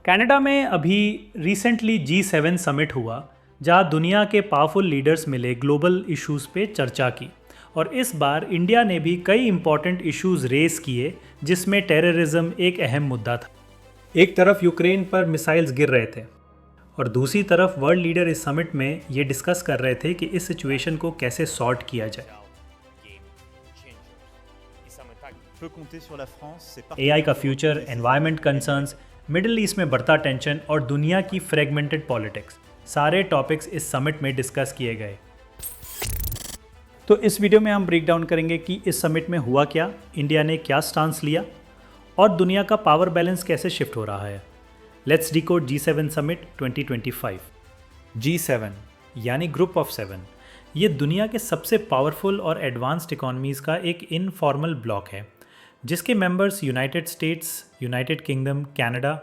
Canada में अभी recently G7 summit हुआ जहां दुनिया के पावरफुल लीडर्स मिले ग्लोबल इश्यूज पे चर्चा की। और इस बार इंडिया ने भी कई इंपॉर्टेंट इश्यूज रेस किए जिसमें टेररिज्म एक अहम मुद्दा था। एक तरफ यूक्रेन पर मिसाइल्स गिर रहे थे और दूसरी तरफ वर्ल्ड लीडर इस समिट में ये डिस्कस कर रहे थे कि इस सिचुएशन को कैसे सॉर्ट किया जाए। AI का future, environment concerns, middle east में बढ़ता टेंशन और दुनिया की फ्रेगमेंटेड पॉलिटिक्स, सारे टॉपिक्स इस समिट में डिस्कस किए गए। तो इस वीडियो में हम ब्रेक डाउन करेंगे कि इस समिट में हुआ क्या, इंडिया ने क्या स्टांस लिया और दुनिया का पावर बैलेंस कैसे शिफ्ट हो रहा है। Let's decode G7 summit 2025। G7 यानी ग्रुप ऑफ 7, ये दुनिया के सबसे पावरफुल और एडवांस्ड इकोनॉमीज़ का एक इनफॉर्मल ब्लॉक है जिसके members United states, United kingdom, Canada,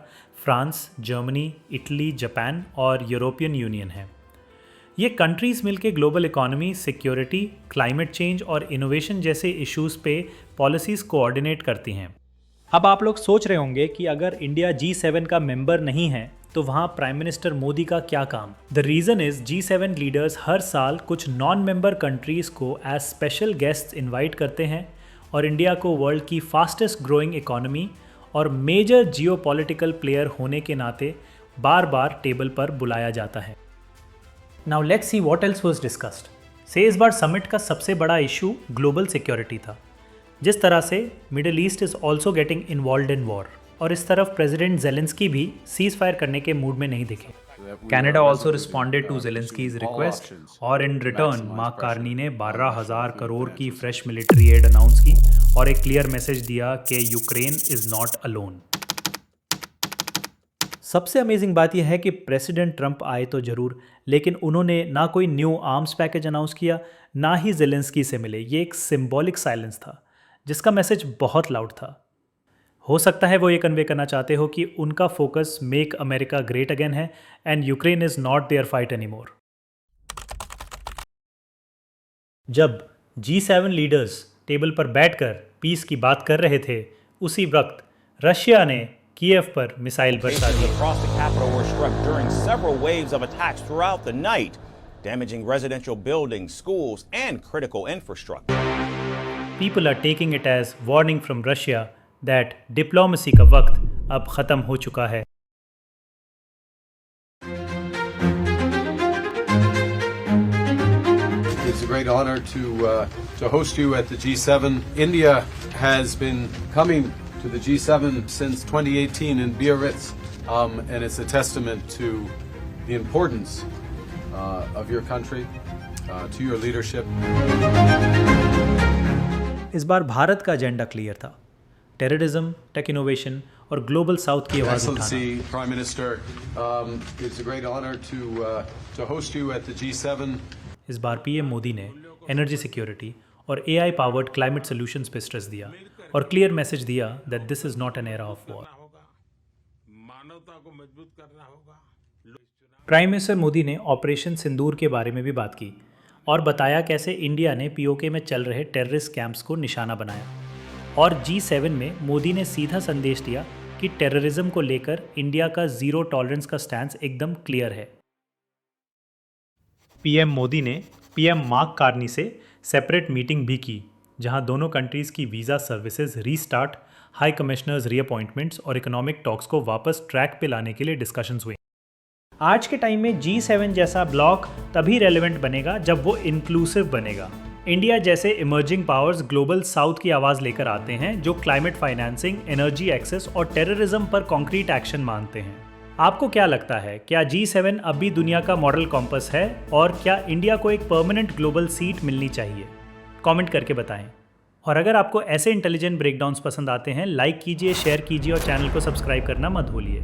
France, Germany, Italy, Japan और यूरोपियन यूनियन है। ये कंट्रीज़ मिलकर global economy, security, climate change और इनोवेशन जैसे इश्यूज़ पे पॉलिसीज़ कोऑर्डिनेट करती हैं। अब आप लोग सोच रहे होंगे कि अगर इंडिया G7 का मेंबर नहीं है तो वहाँ प्राइम मिनिस्टर मोदी का क्या काम। The reason is G7 leaders हर साल कुछ नॉन मेंबर कंट्रीज़ को एज स्पेशल गेस्ट्स इनवाइट करते हैं और इंडिया को वर्ल्ड की फास्टेस्ट ग्रोइंग इकोनॉमी और मेजर जियोपॉलिटिकल प्लेयर होने के नाते बार बार टेबल पर बुलाया जाता है। Now let's see what else was discussed. से इस बार समिट का सबसे बड़ा इशू ग्लोबल सिक्योरिटी था। जिस तरह से Middle East is also getting involved in war और इस तरफ प्रेसिडेंट जेलेंस्की भी सीज फायर करने के मूड में नहीं दिखे। Canada also responded to Zelensky's request और इन रिटर्न मार्क कार्नी ने 12,000 करोड़ की फ्रेश मिलिट्री एड अनाउंस की और एक क्लियर मैसेज दिया कि यूक्रेन इज नॉट अलोन। सबसे अमेजिंग बात यह है कि प्रेसिडेंट ट्रंप आए तो जरूर, लेकिन उन्होंने ना कोई न्यू आर्म्स पैकेज अनाउंस किया, ना ही जेलेंस्की से मिले। ये एक सिंबॉलिक साइलेंस था जिसका मैसेज बहुत लाउड था। हो सकता है वो ये कन्वे करना चाहते हो कि उनका focus make America great again है and Ukraine is not their fight anymore. जब G7 लीडर्स टेबल पर बैठकर पीस की बात कर रहे थे, उसी वक्त रशिया ने कीव पर मिसाइल बरसा दी। People are taking it as warning from Russia that diplomacy का वक्त अब ख़त्म हो चुका है। It's a great honor to host you at the G7. India has been coming to the G7 since 2018 in Biarritz, and it's a testament to the importance of your country, to your leadership. इस बार भारत का agenda clear था, terrorism, tech innovation और global south की आवाज उठाना। Prime Minister, it's a great honor to host you at the G7. इस बार PM Modi ने energy security और AI पावर्ड क्लाइमेट सॉल्यूशंस पे स्ट्रेस दिया और क्लियर मैसेज दिया that this is not an era of war. Prime minister Modi ने operation सिंदूर के बारे में भी बात की और बताया कैसे इंडिया ने POK में चल रहे टेररिस्ट कैंप्स को निशाना बनाया। और G7 में मोदी ने सीधा संदेश दिया कि टेररिज्म को लेकर इंडिया का जीरो टॉलरेंस का स्टैंस एकदम क्लियर है। PM मोदी ने PM मार्क कार्नी से सेपरेट मीटिंग भी की जहां दोनों कंट्रीज़ की visa services restart, high commissioners reappointments और इकोनॉमिक टॉक्स को वापस ट्रैक पे लाने के लिए डिस्कशंस हुई। आज के टाइम में G7 जैसा ब्लॉक तभी रेलेवेंट बनेगा जब वो इंक्लूसिव बनेगा। इंडिया जैसे इमर्जिंग पावर्स ग्लोबल साउथ की आवाज़ लेकर आते हैं जो क्लाइमेट फाइनेंसिंग, एनर्जी एक्सेस और टेररिज्म पर कॉन्क्रीट एक्शन मांगते हैं। आपको क्या लगता है, क्या G7 अब भी दुनिया का मॉडल कॉम्पस है और क्या इंडिया को एक परमानेंट ग्लोबल सीट मिलनी चाहिए? कमेंट करके बताएं। और अगर आपको ऐसे इंटेलिजेंट ब्रेकडाउन्स पसंद आते हैं, लाइक कीजिए, शेयर कीजिए और चैनल को सब्सक्राइब करना मत भूलिए।